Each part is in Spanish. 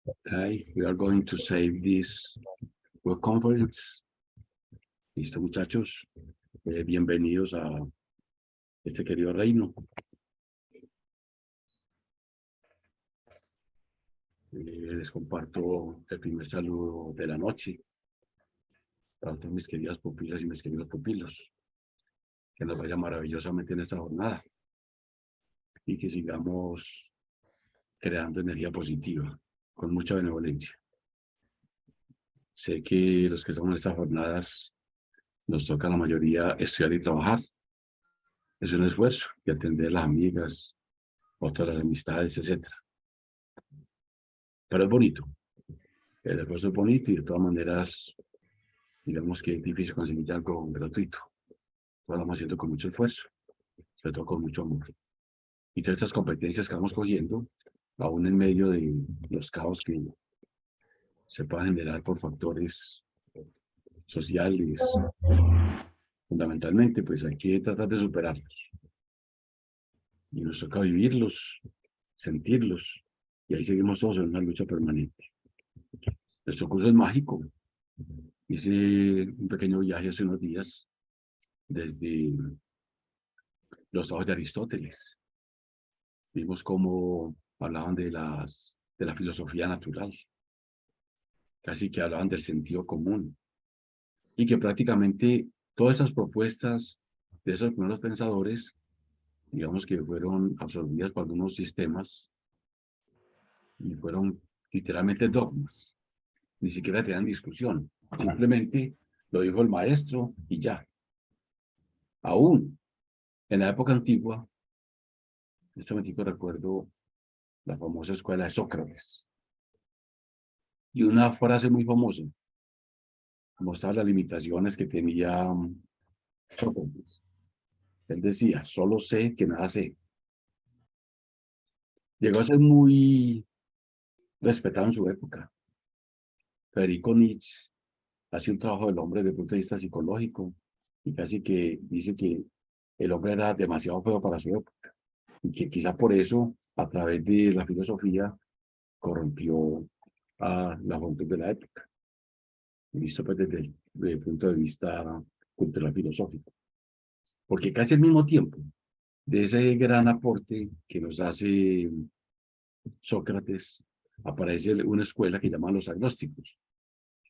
Okay, we are going to save this web conference. Listo, muchachos. Bienvenidos a este querido reino. Les comparto el primer saludo de la noche para todas mis queridas pupilas y mis queridos pupilos. Que nos vaya maravillosamente en esta jornada y que sigamos creando energía positiva con mucha benevolencia. Sé que los que estamos en estas jornadas nos toca a la mayoría estudiar y trabajar. Es un esfuerzo y atender a las amigas, otras las amistades, etcétera. Pero es bonito. El esfuerzo es bonito y de todas maneras, digamos que es difícil conseguir algo gratuito. Lo vamos haciendo con mucho esfuerzo, sobre todo con mucho amor. Y todas estas competencias que vamos cogiendo, aún en medio de los caos que se puedan generar por factores sociales, fundamentalmente, pues hay que tratar de superarlos. Y nos toca vivirlos, sentirlos, y ahí seguimos todos en una lucha permanente. Nuestro curso es mágico. Hice un pequeño viaje hace unos días desde los trabajos de Aristóteles. Vimos cómo hablaban de la filosofía natural, casi que hablaban del sentido común, y que prácticamente todas esas propuestas de esos primeros pensadores, digamos que fueron absorbidas por algunos sistemas y fueron literalmente dogmas, ni siquiera tenían discusión, simplemente lo dijo el maestro y ya. Aún en la época antigua, en este momento recuerdo la famosa escuela de Sócrates, y una frase muy famosa mostraba las limitaciones que tenía Sócrates. Él decía, solo sé que nada sé. Llegó a ser muy respetado en su época. Federico Nietzsche hace un trabajo del hombre desde el punto de vista psicológico y casi que dice que el hombre era demasiado feo para su época y que quizá por eso, a través de la filosofía, corrompió a la juventud de la época, visto pues desde el punto de vista cultural filosófico. Porque casi al mismo tiempo de ese gran aporte que nos hace Sócrates, aparece una escuela que llaman los agnósticos.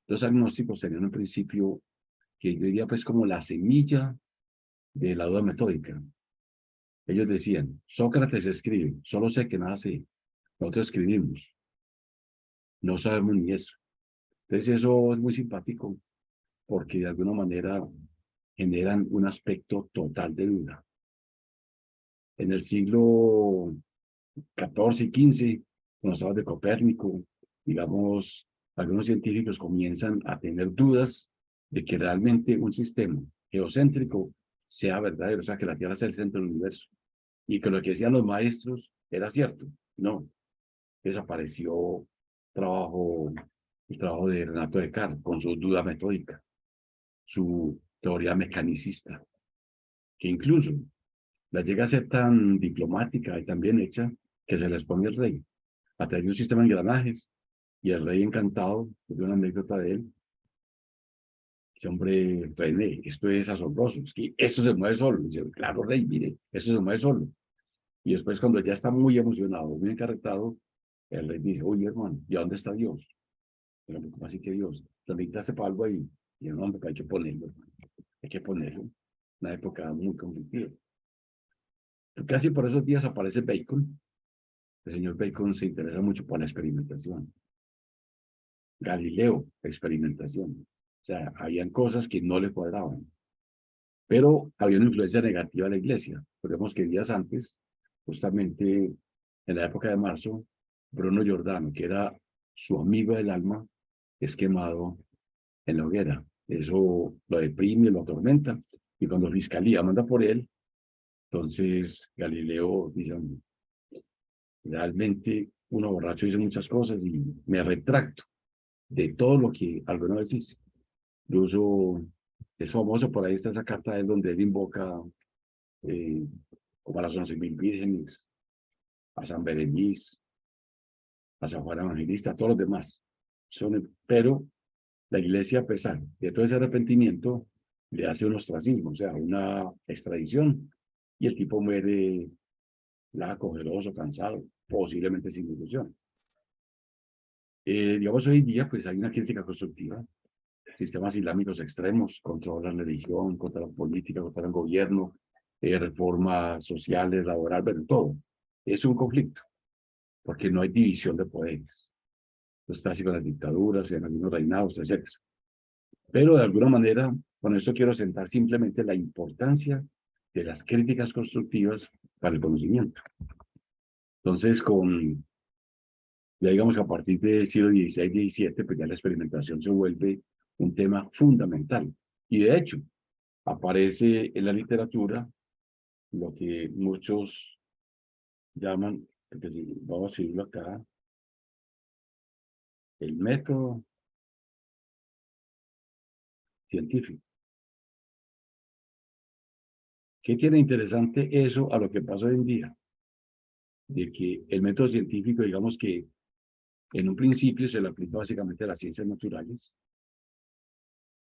Los agnósticos tenían un principio que yo diría pues como la semilla de la duda metódica. Ellos decían, Sócrates escribe, solo sé que nada sé, nosotros escribimos, no sabemos ni eso. Entonces eso es muy simpático porque de alguna manera generan un aspecto total de duda. En el siglo XIV y XV, con los trabajos de Copérnico, digamos, algunos científicos comienzan a tener dudas de que realmente un sistema geocéntrico sea verdadero, o sea, que la Tierra sea el centro del universo, y que lo que decían los maestros era cierto. No, desapareció trabajo, el trabajo de Renato Descartes con su duda metódica, su teoría mecanicista, que incluso la llega a ser tan diplomática y tan bien hecha que se les pone el rey a través de un sistema de engranajes, y el rey encantado, de una anécdota de él, ese hombre, René, esto es asombroso, es que esto se mueve solo. Dice, claro, rey, mire, eso se mueve solo. Y después cuando ya está muy emocionado, muy encarretado, el rey dice, oye, hermano, ¿y dónde está Dios? Pero ¿cómo así que Dios? ¿Lo necesitaste para algo ahí? Y no, hombre, hay que ponerlo, hermano. Hay que ponerlo. Una época muy conflictiva. Casi por esos días aparece Bacon. El señor Bacon se interesa mucho por la experimentación. Galileo, experimentación. O sea, habían cosas que no le cuadraban, pero había una influencia negativa de la iglesia. Recordemos que días antes, justamente en la época de marzo, Bruno Giordano, que era su amigo del alma, es quemado en la hoguera. Eso lo deprime, lo atormenta, y cuando Fiscalía manda por él, entonces Galileo dice, realmente uno borracho dice muchas cosas y me retracto de todo lo que alguna vez hice. Incluso es famoso, por ahí está esa carta de él donde él invoca eh, como a las 11.000 vírgenes, a San Berenice, a San Juan Evangelista, a todos los demás. Pero la iglesia, a pesar de todo ese arrepentimiento, le hace un ostracismo, o sea, una extradición, y el tipo muere flaco, ojeroso, cansado, posiblemente sin ilusión. Digamos, hoy en día, pues hay una crítica constructiva. Sistemas islámicos extremos contra la religión, contra la política, contra el gobierno, reformas sociales, laboral, pero todo. Es un conflicto, porque no hay división de poderes. Esto está así con las dictaduras, en algunos reinados, etc. Pero de alguna manera, con esto quiero sentar simplemente la importancia de las críticas constructivas para el conocimiento. Entonces, ya digamos que a partir del siglo XVI-XVII, pues ya la experimentación se vuelve un tema fundamental. Y de hecho, aparece en la literatura lo que muchos llaman, vamos a decirlo acá, el método científico. ¿Qué tiene interesante eso a lo que pasa hoy en día? De que el método científico, digamos que en un principio se le aplica básicamente a las ciencias naturales.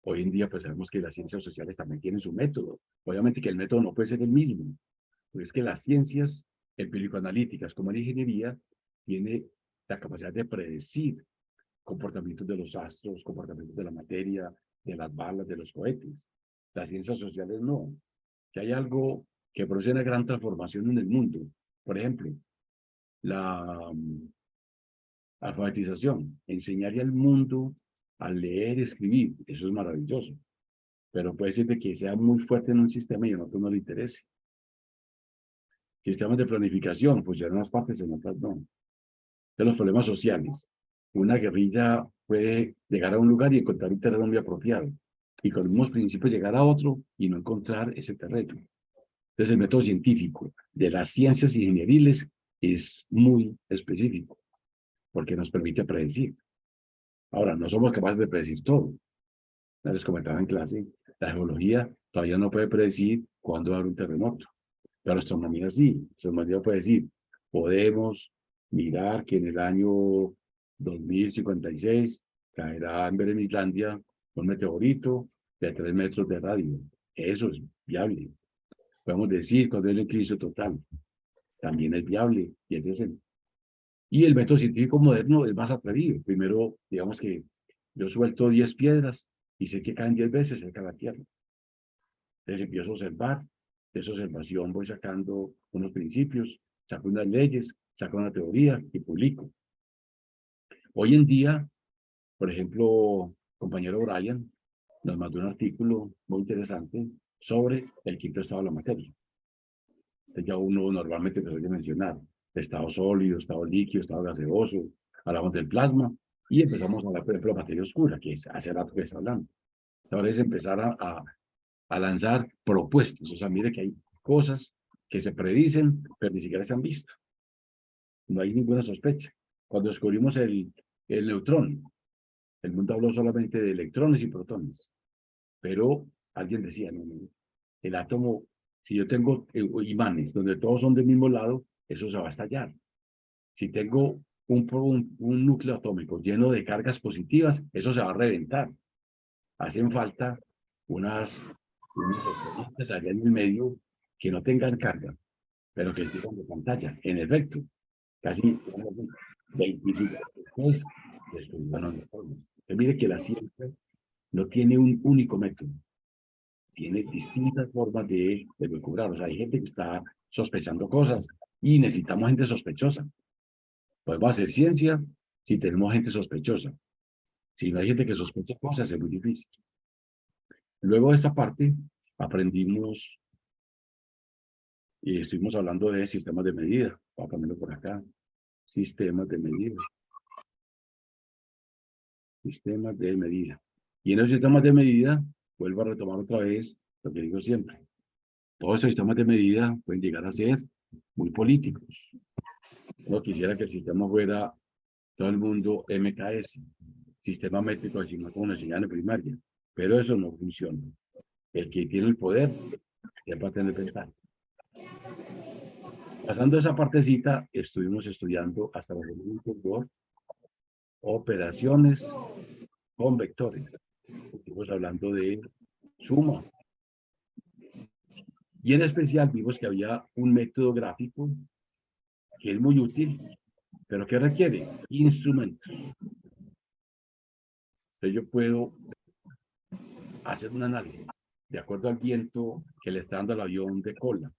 Hoy en día, pues sabemos que las ciencias sociales también tienen su método. Obviamente que el método no puede ser el mismo. Pues es que las ciencias empírico-analíticas, como la ingeniería, tiene la capacidad de predecir comportamientos de los astros, comportamientos de la materia, de las balas, de los cohetes. Las ciencias sociales no. Que hay algo que produce una gran transformación en el mundo. Por ejemplo, la alfabetización, enseñarle al mundo a leer y escribir, eso es maravilloso. Pero puede ser de que sea muy fuerte en un sistema y en otro no le interese. Sistemas de planificación, pues ya en unas partes, en otras no. De los problemas sociales. Una guerrilla puede llegar a un lugar y encontrar un terreno muy apropiado. Y con los mismos principios llegar a otro y no encontrar ese terreno. Entonces el método científico de las ciencias ingenieriles es muy específico, porque nos permite predecir. Ahora, no somos capaces de predecir todo. Ya les comentaba en clase, la geología todavía no puede predecir cuándo va a haber un terremoto. Pero la astronomía sí. La astronomía puede decir, podemos mirar que en el año 2056 caerá en Islandia un meteorito de 3 metros de radio. Eso es viable. Podemos decir cuando es el eclipse total. También es viable y es decente. Y el método científico moderno es más atrevido. Primero, digamos que yo suelto 10 piedras y sé que caen 10 veces cerca de la Tierra. Entonces empiezo a observar, de esa observación voy sacando unos principios, saco unas leyes, saco una teoría y publico. Hoy en día, por ejemplo, compañero Brian nos mandó un artículo muy interesante sobre el quinto estado de la materia. Entonces ya uno normalmente te suele mencionar estado sólido, estado líquido, estado gaseoso, hablamos del plasma y empezamos a hablar, por ejemplo, de materia oscura, que es hace rato que está hablando. Ahora es empezar a lanzar propuestas. O sea, mire que hay cosas que se predicen, pero ni siquiera se han visto. No hay ninguna sospecha. Cuando descubrimos el neutrón, el mundo habló solamente de electrones y protones. Pero alguien decía, no, no, el átomo, si yo tengo imanes donde todos son del mismo lado, eso se va a estallar. Si tengo un núcleo atómico lleno de cargas positivas, eso se va a reventar. Hacen falta unas electronitas allá en el medio que no tengan carga, pero que sirvan de pantalla. En efecto, casi 25 años después, descubrieron las formas. Mire que la ciencia no tiene un único método, tiene distintas formas de descubrir. O sea, hay gente que está sospechando cosas y necesitamos gente sospechosa. Pues va a ser ciencia si tenemos gente sospechosa. Si no hay gente que sospecha cosas, es muy difícil. Luego de esta parte, aprendimos y estuvimos hablando de sistemas de medida. Voy a ponerlo por acá. Sistemas de medida. Sistemas de medida. Y en los sistemas de medida, vuelvo a retomar otra vez lo que digo siempre. Todos estos sistemas de medida pueden llegar a ser muy políticos. No quisiera que el sistema fuera todo el mundo MKS, Sistema Métrico Asignado como enseñanza primaria. Pero eso no funciona. El que tiene el poder ya va a tener ventaja. Pasando esa partecita, estuvimos estudiando hasta los elementos por operaciones con vectores. Estuvimos hablando de suma. Y en especial vimos que había un método gráfico que es muy útil, pero que requiere instrumentos. Entonces yo puedo hacer un análisis de acuerdo al viento que le está dando al avión de cola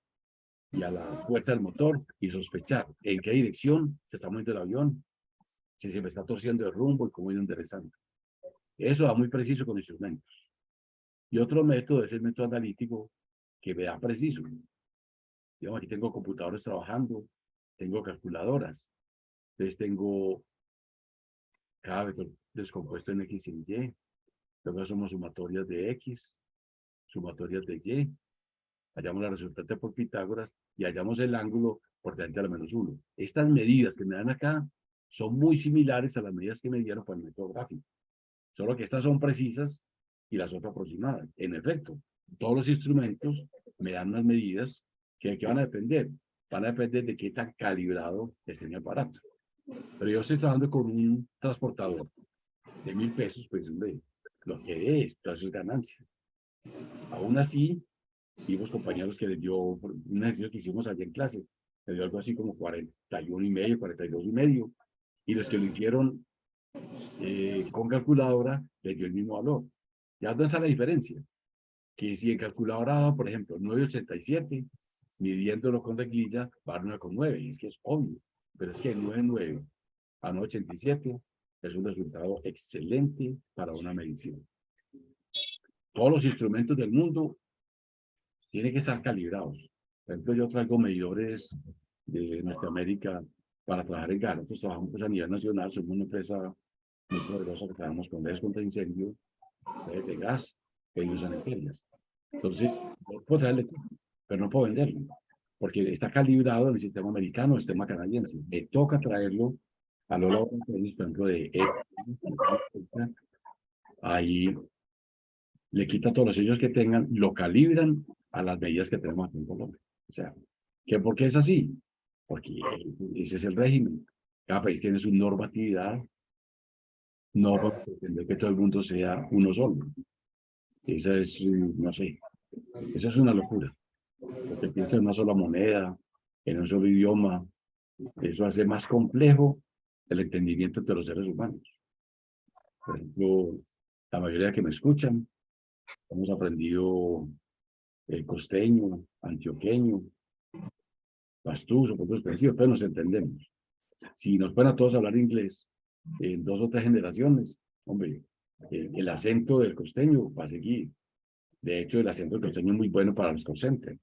y a la fuerza del motor y sospechar en qué dirección se está moviendo el avión, si se me está torciendo el rumbo y cómo ir enderezando. Eso va muy preciso con instrumentos. Y otro método es el método analítico que me da preciso. Digamos, aquí tengo computadores trabajando, tengo calculadoras, entonces tengo cada vector descompuesto en X y en Y, luego somos sumatorias de X, sumatorias de Y, hallamos la resultante por Pitágoras y hallamos el ángulo por 30 a la menos 1. Estas medidas que me dan acá son muy similares a las medidas que me dieron para el método gráfico, solo que estas son precisas y las otras aproximadas. En efecto, todos los instrumentos me dan unas medidas que van a depender. Van a depender de qué tan calibrado esté mi aparato. Pero yo estoy trabajando con un transportador de 1.000 pesos, pues hombre, lo que es, todas sus ganancias. Aún así, vimos compañeros que les dio un ejercicio que hicimos allá en clase, le dio algo así como 41 y medio, 42 y medio, y los que lo hicieron con calculadora les dio el mismo valor. Ya no está la diferencia, que si en calculadora, por ejemplo, 9,87, midiéndolo con reglilla, va a dar 9,9, y es que es obvio, pero es que 9,9 a 9,87 es un resultado excelente para una medición. Todos los instrumentos del mundo tienen que estar calibrados. Por ejemplo, yo traigo medidores de Norteamérica para trabajar en gas. Nosotros trabajamos pues, a nivel nacional, somos una empresa muy poderosa que trabajamos con leyes contra incendio, de gas, que usan en ferias. Entonces, puedo traerle, pero no puedo venderlo, porque está calibrado en el sistema americano, el sistema canadiense. Me toca traerlo a los laboratorios, por ejemplo, de ahí le quita todos los sellos que tengan, lo calibran a las medidas que tenemos aquí en Colombia. O sea, ¿por qué es así? Porque ese es el régimen. Cada país tiene su normatividad, no va a pretender que todo el mundo sea uno solo. Esa es, no sé, esa es una locura. Porque piensa en una sola moneda, en un solo idioma, eso hace más complejo el entendimiento entre los seres humanos. Por ejemplo, la mayoría que me escuchan, hemos aprendido el costeño, antioqueño, pastuso, por otros parecidos, pero nos entendemos. Si nos ponen a todos a hablar inglés en 2 o 3 generaciones, hombre, el acento del costeño va a seguir. De hecho, el acento del costeño es muy bueno para los call centers.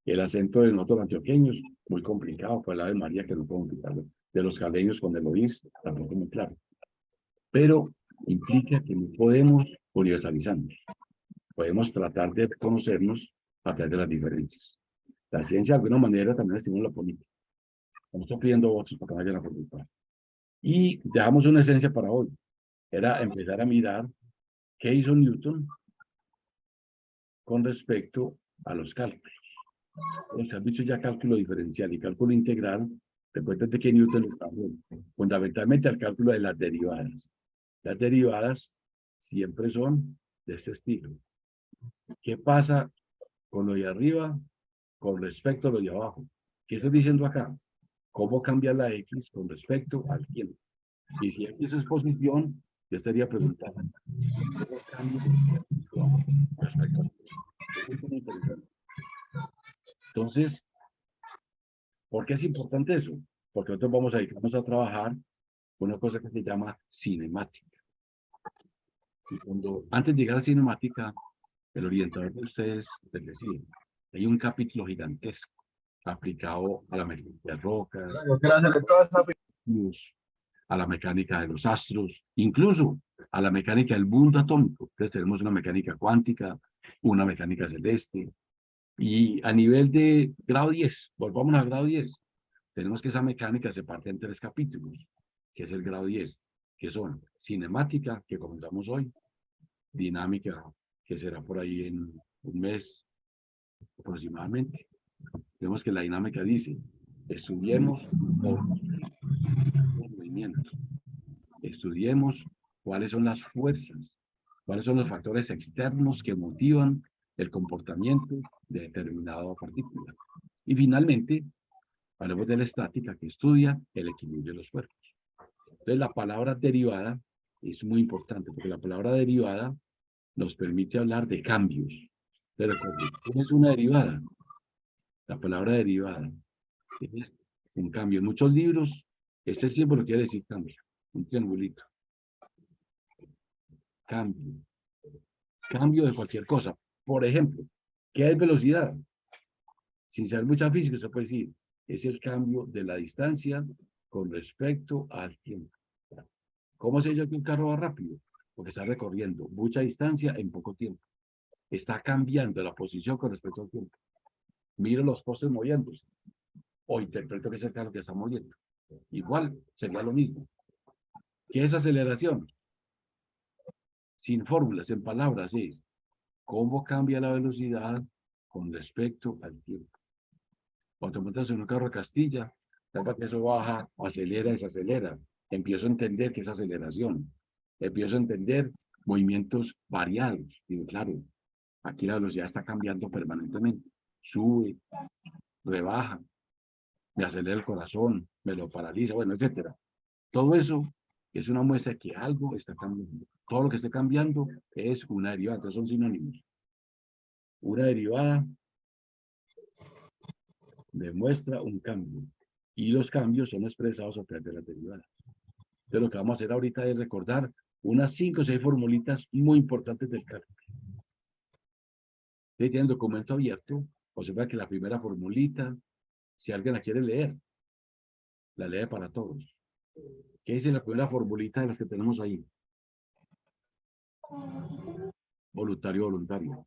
El acento de nosotros antioqueños, muy complicado, fue la de María, que no puedo quitarlo. De los caleños con el oís, tampoco muy claro. Pero implica que no podemos universalizarnos. Podemos tratar de conocernos a través de las diferencias. La ciencia, de alguna manera, también estimula la política. Estamos pidiendo votos para que vayan a participar. Y dejamos una esencia para hoy. Era empezar a mirar qué hizo Newton con respecto a los cálculos. Los que han dicho ya cálculo diferencial y cálculo integral, recuerden que Newton está fundamentalmente al cálculo de las derivadas. Las derivadas siempre son de este estilo. ¿Qué pasa con lo de arriba con respecto a lo de abajo? ¿Qué estoy diciendo acá? ¿Cómo cambia la X con respecto al tiempo? Y si X es posición, yo estaría preguntando, ¿cómo cambia respecto al tiempo? Es muy interesante. Entonces, ¿por qué es importante eso? Porque nosotros vamos a dedicarnos a trabajar con una cosa que se llama cinemática. Y antes de llegar a cinemática, el orientador de ustedes les decía, hay un capítulo gigantesco aplicado a la mecánica de rocas, a la mecánica de los astros, incluso a la mecánica del mundo atómico. Entonces tenemos una mecánica cuántica, una mecánica celeste, y a nivel de grado 10, volvamos al grado 10, tenemos que esa mecánica se parte en 3 capítulos, que es el grado 10, que son cinemática, que comenzamos hoy, dinámica, que será por ahí en un mes aproximadamente, Vemos que la dinámica dice, estudiemos los movimientos, estudiemos cuáles son las fuerzas, cuáles son los factores externos que motivan el comportamiento de determinada partícula. Y finalmente, hablemos de la estática que estudia el equilibrio de los cuerpos. Entonces, la palabra derivada es muy importante, porque la palabra derivada nos permite hablar de cambios. Pero ¿qué es una derivada? La palabra derivada es un cambio. En muchos libros, este símbolo quiere decir cambio, un triangulito. Cambio. Cambio de cualquier cosa. Por ejemplo, ¿qué es velocidad? Sin saber mucha física, se puede decir, es el cambio de la distancia con respecto al tiempo. ¿Cómo sé yo que un carro va rápido? Porque está recorriendo mucha distancia en poco tiempo. Está cambiando la posición con respecto al tiempo. Miro los postes moviéndose. O interpreto que es el carro que está moviendo. Igual, sería lo mismo. ¿Qué es aceleración? Sin fórmulas, en palabras, es cómo cambia la velocidad con respecto al tiempo. Cuando montas en un carro a Castilla, que eso baja, acelera, desacelera. Empiezo a entender qué es aceleración. Empiezo a entender movimientos variados. Digo, claro, aquí la velocidad está cambiando permanentemente. Sube, rebaja, me acelera el corazón, me lo paraliza, bueno, etcétera. Todo eso es una muestra de que algo está cambiando. Todo lo que esté cambiando es una derivada, entonces son sinónimos. Una derivada demuestra un cambio y los cambios son expresados a través de las derivadas. Entonces lo que vamos a hacer ahorita es recordar unas 5 o 6 formulitas muy importantes del cálculo. Ustedes tienen el documento abierto, observa que la primera formulita, si alguien la quiere leer, la lee para todos. ¿Qué dice la primera formulita de las que tenemos ahí? Voluntario, voluntario.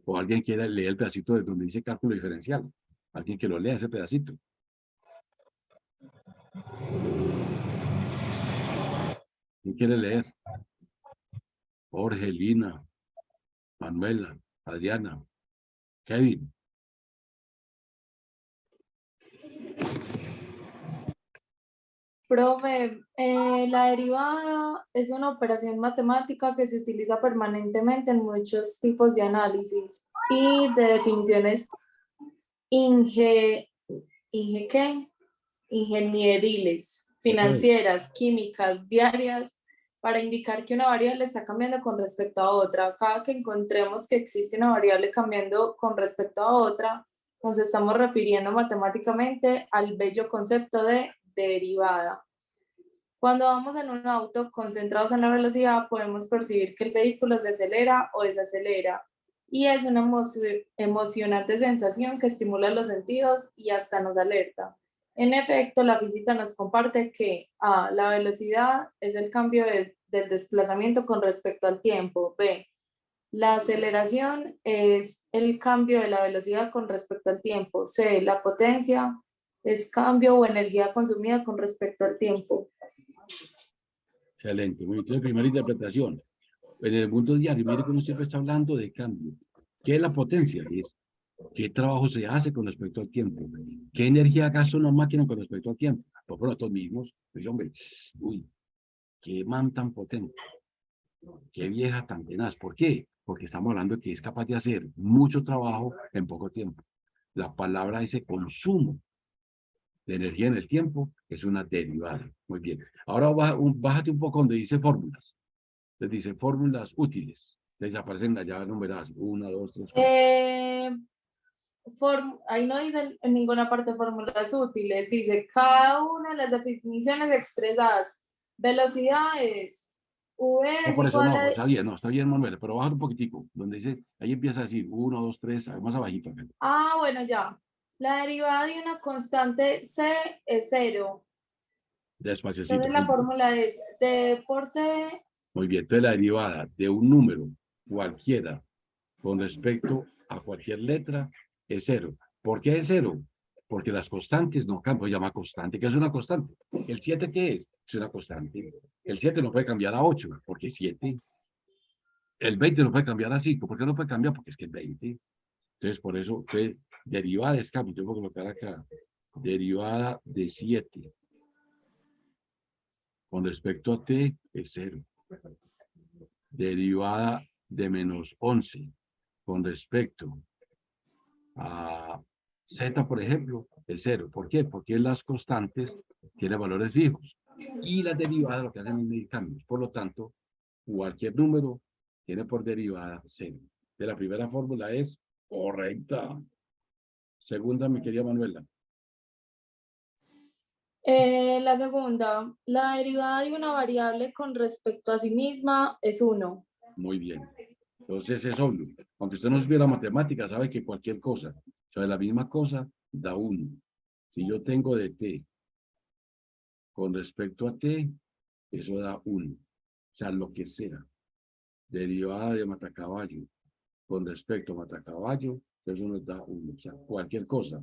O alguien quiere leer el pedacito de donde dice cálculo diferencial. Alguien que lo lea ese pedacito. ¿Quién quiere leer? Jorge, Lina, Manuela, Adriana, Kevin. Profe, la derivada es una operación matemática que se utiliza permanentemente en muchos tipos de análisis y de definiciones inge, ¿qué? Ingenieriles, Eso es. financieras, químicas, diarias, para indicar que una variable está cambiando con respecto a otra. Cada que encontremos que existe una variable cambiando con respecto a otra, nos estamos refiriendo matemáticamente al bello concepto de derivada. Cuando vamos en un auto concentrados en la velocidad, podemos percibir que el vehículo se acelera o desacelera. Y es una emocionante sensación que estimula los sentidos y hasta nos alerta. En efecto, la física nos comparte que A, la velocidad es el cambio del desplazamiento con respecto al tiempo. B, la aceleración es el cambio de la velocidad con respecto al tiempo. C, la potencia es cambio o energía consumida con respecto al tiempo. Excelente. Muy bien. Entonces, primera interpretación. En el mundo diario, mire que uno siempre está hablando de cambio. ¿Qué es la potencia? Es qué trabajo se hace con respecto al tiempo. ¿Qué energía gasta una máquina con respecto al tiempo? Pues por nosotros mismos, pues hombre, uy, qué man tan potente, qué vieja tan tenaz. ¿Por qué? Porque estamos hablando de que es capaz de hacer mucho trabajo en poco tiempo. La palabra ese consumo de energía en el tiempo es una derivada. Muy bien. Ahora bájate un poco donde dice fórmulas. Les dice fórmulas útiles. Les aparecen allá numeradas. 1, 2, 3, 4. Ahí no dice en ninguna parte fórmulas útiles, dice cada una de las definiciones expresadas. Velocidad es V No, es por eso igual no, a... pues está bien, no, está bien, Manuel, pero baja un poquitico, donde dice, ahí empieza a decir 1, 2, 3, más abajito. Acá. Ah, bueno, ya. La derivada de una constante C es 0. Despaciocito. Entonces la fórmula es D por C. Muy bien, entonces la derivada de un número cualquiera con respecto a cualquier letra es 0. ¿Por qué es 0? Porque las constantes no cambian, se llama constante. ¿Qué es una constante? ¿El 7 qué es? Es una constante. El 7 no puede cambiar a 8, porque es 7. El 20 no puede cambiar a 5. ¿Por qué no puede cambiar? Porque es que es 20. Entonces, por eso, Derivada es cambio, yo voy a colocar acá. Derivada de 7 con respecto a t es 0. Derivada de menos 11 con respecto a z, por ejemplo, es 0. ¿Por qué? Porque las constantes tienen valores fijos. Y las derivadas lo que hacen es medir cambios. Por lo tanto, cualquier número tiene por derivada 0. De la primera fórmula es correcta. Segunda, mi querida Manuela. La segunda, la derivada de una variable con respecto a sí misma es 1. Muy bien. Entonces es obvio. Aunque usted no supiera matemáticas, sabe que cualquier cosa, sobre la misma cosa, da 1. Si yo tengo de t con respecto a t, eso da 1. O sea, lo que sea. Derivada de matacaballo con respecto a matacaballo, eso nos da 1. O sea, cualquier cosa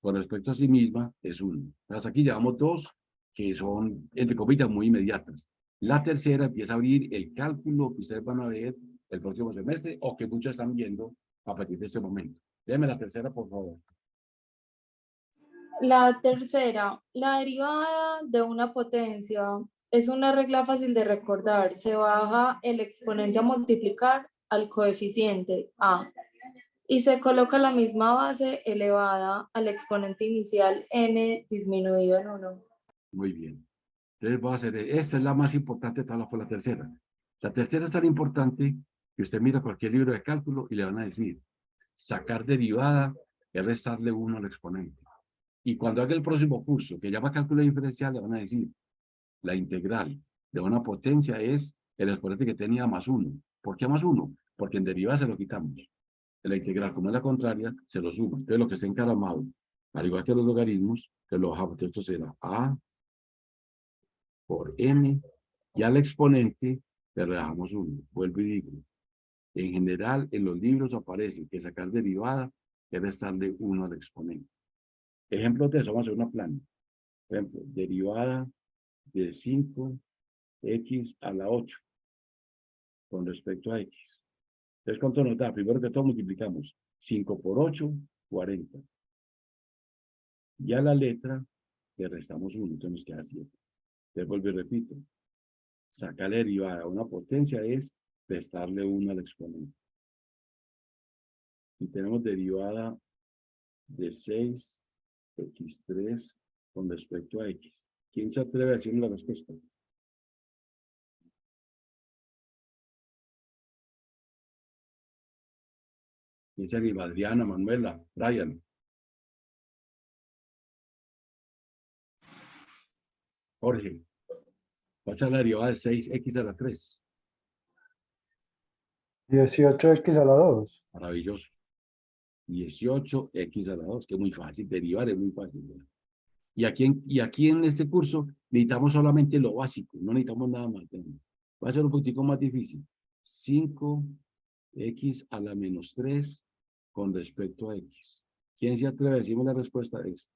con respecto a sí misma es 1. Hasta aquí llevamos 2 que son, entre comillas, muy inmediatas. La tercera empieza a abrir el cálculo que ustedes van a ver el próximo semestre o que muchos están viendo a partir de este momento. Déjeme la tercera, por favor. La tercera, la derivada de una potencia es una regla fácil de recordar. Se baja el exponente a multiplicar al coeficiente a y se coloca la misma base elevada al exponente inicial n disminuido en 1. Muy bien. Entonces voy a hacer, esta es la más importante, tal fue la tercera. La tercera es tan importante que usted mira cualquier libro de cálculo y le van a decir, sacar derivada es restarle 1 al exponente. Y cuando haga el próximo curso, que llama cálculo diferencial, le van a decir, la integral de una potencia es el exponente que tenía más 1. ¿Por qué más 1? Porque en derivada se lo quitamos. En la integral, como es la contraria, se lo suma. Entonces lo que está encaramado, al igual que los logaritmos, se lo bajamos. Entonces esto será a por m, y al exponente le rebajamos 1. Vuelvo y digo, en general en los libros aparece que sacar derivada es restarle 1 al exponente. Ejemplos de eso, vamos a hacer una plana. Por ejemplo, derivada de 5x a la 8 con respecto a x. Entonces, ¿cuánto nos da? Primero que todo multiplicamos 5 por 8, 40. Y a la letra le restamos 1, entonces nos queda 7. Entonces vuelvo y repito. Sacar la derivada a una potencia es restarle 1 al exponente. Y tenemos derivada de 6x3 con respecto a x. ¿Quién se atreve a decirme la respuesta? ¿Quién se anima? Adriana, Manuela, Brian, Jorge. ¿Cuál es la derivada de 6x a la 3? 18x a la 2. Maravilloso. 18x a la 2, que es muy fácil. Derivar es muy fácil, ¿verdad? Y aquí en este curso necesitamos solamente lo básico, no necesitamos nada más. Va a ser un poquitico más difícil. 5x a la menos 3 con respecto a x. ¿Quién se atreve a decirme la respuesta de esto?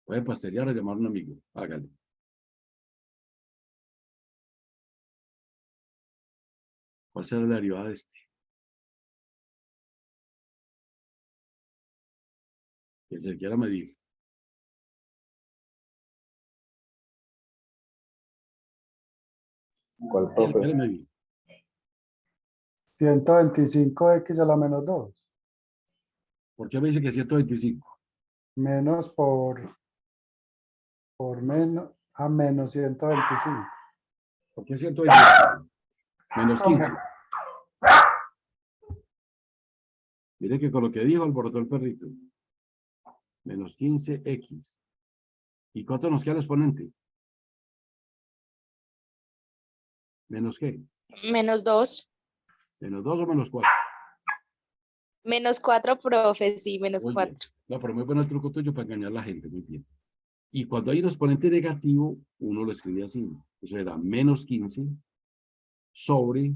Pueden pasterear o llamar a un amigo. Hágale. ¿Cuál será la derivada de este? Que se quiera medir. ¿Cuál, Que se quiera profe? medir. 125x a la menos 2. ¿Por qué me dice que 125? Menos por menos a menos 125. ¿Por qué 125? Menos 15. Mire que con lo que dijo alborotó el perrito. Menos 15x. ¿Y cuánto nos queda el exponente? ¿Menos qué? Menos 2. ¿Menos 2 o menos 4? Menos 4, profe, sí, menos Muy 4. bien. No, pero muy bueno el truco tuyo para engañar a la gente. Muy bien. Y cuando hay un exponente negativo, uno lo escribe así. Eso era menos 15 sobre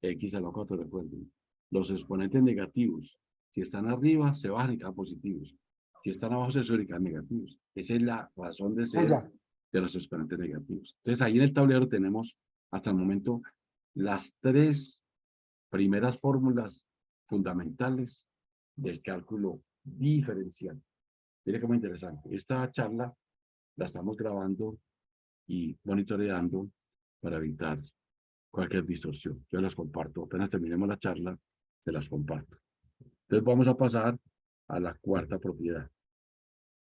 x a la 4, recuerden. Los exponentes negativos, si están arriba, se bajan y quedan positivos. Si están abajo, se suben y quedan negativos. Esa es la razón de ser Ella. de los exponentes negativos. Entonces, ahí en el tablero tenemos, hasta el momento, las 3 primeras fórmulas fundamentales del cálculo diferencial. Mire cómo interesante. Esta charla la estamos grabando y monitoreando para evitar cualquier distorsión. Yo las comparto. Apenas terminemos la charla, se las comparto. Entonces vamos a pasar a la cuarta propiedad,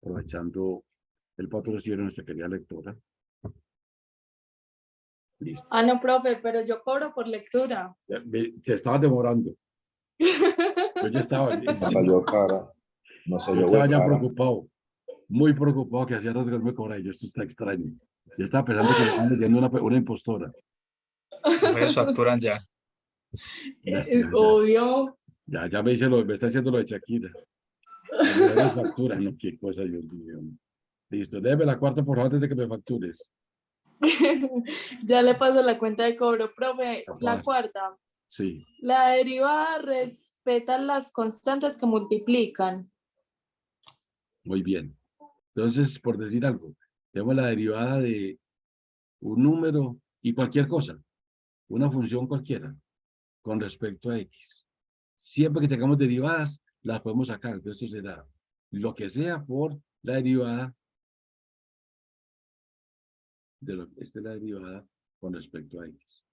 aprovechando el patrocinio de nuestra querida lectora. Listo. Ah, no, profe, pero yo cobro por lectura. Se estaba demorando. Yo ya estaba, No salió cara. No yo salió estaba ya cara. preocupado, muy preocupado que hacía rato que no me cobraba. Yo, esto está extraño. Yo estaba pensando que le estaban leyendo una impostora. Ustedes facturan ya. Obvio. Ya me está haciendo lo de Shakira. Me factura, no, qué cosa, Dios mío. Listo, déjame la cuarta, por favor, antes de que me factures. Ya le paso la cuenta de cobro, profe. La Capaz. cuarta. Sí, La derivada respeta las constantes que multiplican. muy bien. Entonces, por decir algo, tenemos la derivada de un número y cualquier cosa, una función cualquiera, con respecto a X. Siempre que tengamos derivadas, las podemos sacar. Entonces, esto será lo que sea por la derivada de lo que esté la derivada con respecto a X.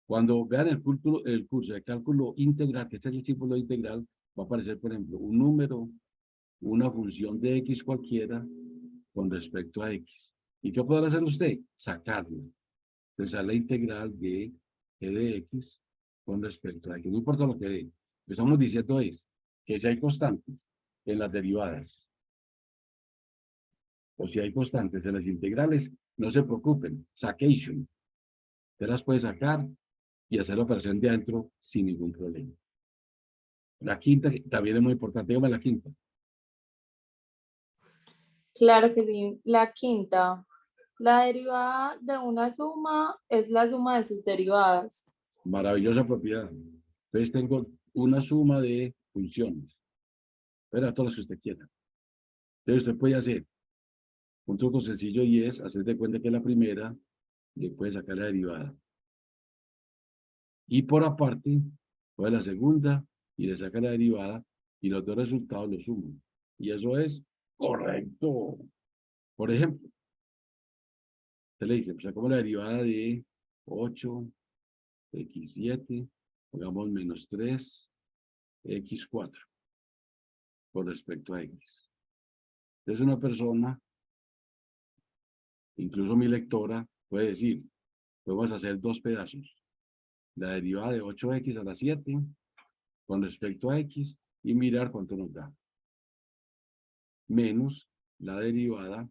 Cuando vean el curso de cálculo integral, que este es el símbolo integral, va a aparecer, por ejemplo, un número, una función de X cualquiera con respecto a X. ¿Y qué podrá hacer usted? Sacarlo. Entonces, a la integral de e de X con respecto a X. No importa lo que dé. Lo que estamos diciendo es que si hay constantes en las derivadas, o si hay constantes en las integrales, no se preocupen. Sacation. Usted las puede sacar y hacer la operación de adentro sin ningún problema. La quinta también es muy importante. Dígame la quinta. Claro que sí. La quinta. La derivada de una suma es la suma de sus derivadas. Maravillosa propiedad. Entonces tengo una suma de funciones. Pero a todas las que usted quiera. Entonces usted puede hacer un truco sencillo y es hacer de cuenta que la primera le puede sacar la derivada. Y por aparte, puede la segunda y le saca la derivada y los dos resultados los suman. Y eso es correcto. Por ejemplo, usted le dice, pues sacamos la derivada de 8x7, pongamos menos 3x4 con respecto a x. Entonces una persona, incluso mi lectora, puede decir, podemos hacer dos pedazos. La derivada de 8x a la 7 con respecto a x y mirar cuánto nos da. Menos la derivada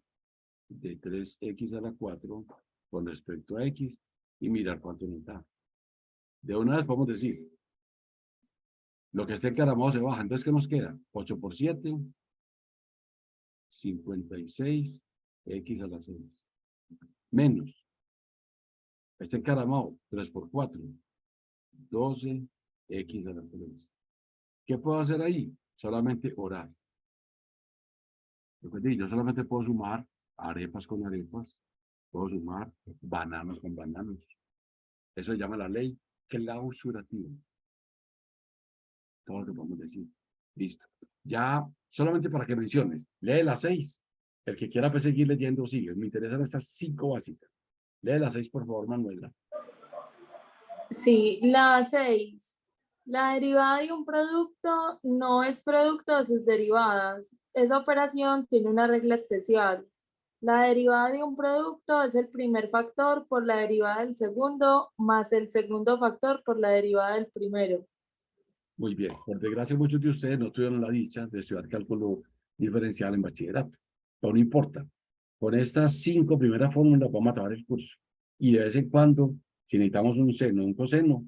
de 3x a la 4 con respecto a x y mirar cuánto nos da. De una vez podemos decir, lo que esté encaramado se baja. Entonces, ¿qué nos queda? 8 por 7, 56, x a la 6. Menos, este encaramado, 3 por 4, 12, x a la 3. ¿Qué puedo hacer ahí? Solamente orar. Yo solamente puedo sumar arepas con arepas, puedo sumar bananos con bananos. Eso se llama la ley clausurativa. Todo lo que podemos decir. Listo. Ya, solamente para que menciones, lee las 6. El que quiera pues, seguir leyendo, sigue. Me interesan estas 5 básicas. Lee las 6, por favor, Manuela. Sí, la 6. La derivada de un producto no es producto de sus derivadas. Esa operación tiene una regla especial. La derivada de un producto es el primer factor por la derivada del segundo más el segundo factor por la derivada del primero. Muy bien. Por desgracia, muchos de ustedes no tuvieron la dicha de estudiar cálculo diferencial en bachillerato. Pero no importa. Con estas 5 primeras fórmulas vamos a acabar el curso. Y de vez en cuando, si necesitamos un seno, un coseno,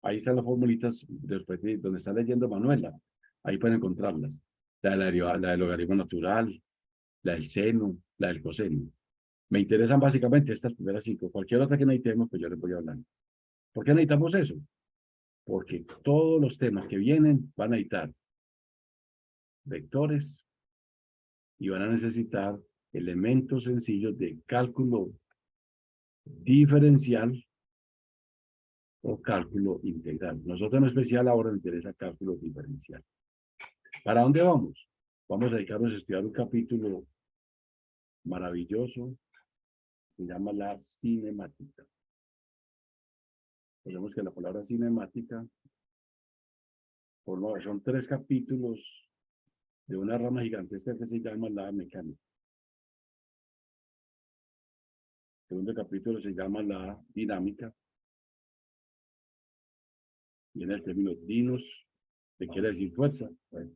ahí están las formulitas después de donde está leyendo Manuela. Ahí pueden encontrarlas. La del logaritmo natural, la del seno, la del coseno. Me interesan básicamente estas primeras 5. Cualquier otra que necesitemos, pues yo les voy a hablar. ¿Por qué necesitamos eso? Porque todos los temas que vienen van a necesitar vectores y van a necesitar elementos sencillos de cálculo diferencial o cálculo integral. Nosotros en especial ahora nos interesa cálculo diferencial. ¿Para dónde vamos? Vamos a dedicarnos a estudiar un capítulo maravilloso, se llama la cinemática. Sabemos que la palabra cinemática son 3 capítulos de una rama gigantesca que se llama la mecánica. El segundo capítulo se llama la dinámica. Viene el término dinos, que quiere decir fuerza. Bueno,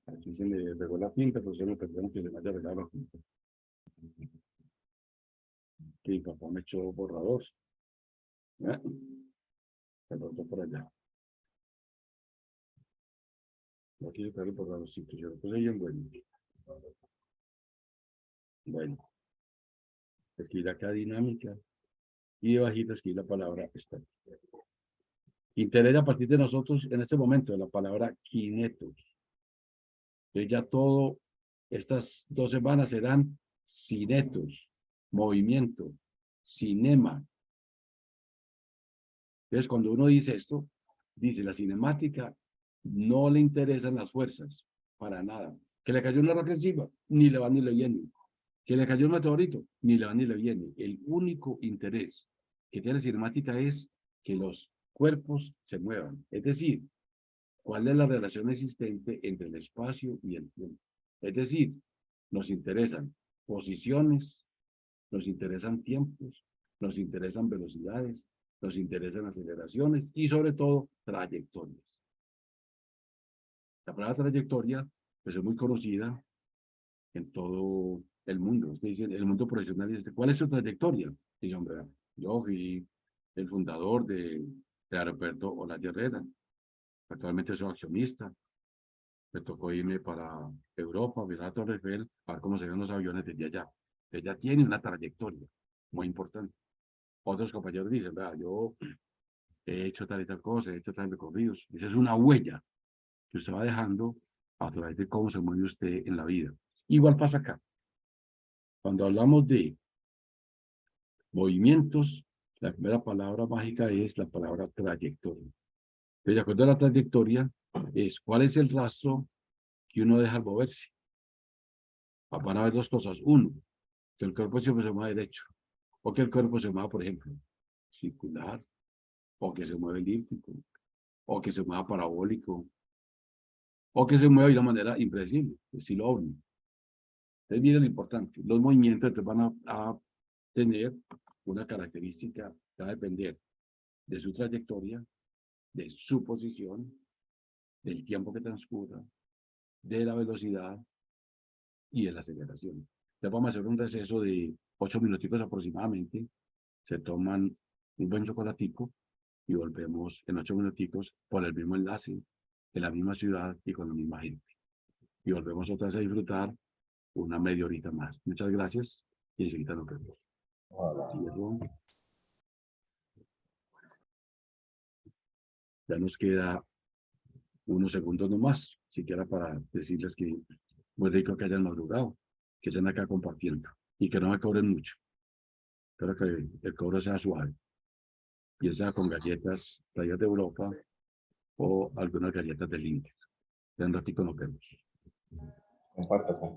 aquí se le regó la pinta, pero solo perdemos que se me haya regado la pinta. Que mi papá me echó borrador. ¿Eh? Se lo botó por allá. No quiero estar el borradorcito, yo lo puse ahí en bueno. Bueno, aquí la acá dinámica. Y debajito aquí la palabra estática. Interesa a partir de nosotros en este momento la palabra kinetos. Entonces ya todo, estas 2 semanas serán cinetos, movimiento, cinema. Entonces cuando uno dice esto, dice la cinemática no le interesan las fuerzas, para nada. Que le cayó una roca encima, ni le va ni le viene. Que le cayó un meteorito, ni le va ni le viene. El único interés que tiene la cinemática es que los cuerpos se muevan. Es decir, ¿cuál es la relación existente entre el espacio y el tiempo? Es decir, nos interesan posiciones, nos interesan tiempos, nos interesan velocidades, nos interesan aceleraciones y sobre todo trayectorias. La palabra trayectoria pues, es muy conocida en todo el mundo. Ustedes dicen, el mundo profesional dice, ¿cuál es su trayectoria? Dice, hombre, yo fui el fundador del aeropuerto Olaya Herrera. Actualmente soy accionista. Me tocó irme para Europa, mirar a Torre Eiffel, para ver cómo se ven los aviones desde allá. Ella tiene una trayectoria muy importante. Otros compañeros dicen, vea, yo he hecho tal y tal cosa, he hecho tal recorridos. Esa es una huella que usted va dejando a través de cómo se mueve usted en la vida. Igual pasa acá. Cuando hablamos de movimientos, la primera palabra mágica es la palabra trayectoria. Entonces, de acuerdo a la trayectoria, es cuál es el rastro que uno deja al moverse. Van a haber 2 cosas. Uno, que el cuerpo siempre se mueve derecho. O que el cuerpo se mueva, por ejemplo, circular. O que se mueve elíptico. O que se mueva parabólico. O que se mueva de una manera impredecible, estilo ovni. Entonces, miren lo importante. Los movimientos entonces, van a tener una característica que va a depender de su trayectoria, de su posición, del tiempo que transcurra, de la velocidad y de la aceleración. Entonces vamos a hacer un receso de 8 minuticos aproximadamente. Se toman un buen chocolatico y volvemos en 8 minuticos por el mismo enlace, en la misma ciudad y con la misma gente. Y volvemos otra vez a disfrutar una media horita más. Muchas gracias y enseguida nos vemos. Cierro. Ya nos queda unos segundos nomás, siquiera para decirles que muy rico que hayan madrugado, que estén acá compartiendo y que no me cobren mucho. Espero que el cobro sea suave, ya sea con galletas traídas de Europa o algunas galletas de Link. En un ratito nos vemos. Comparto.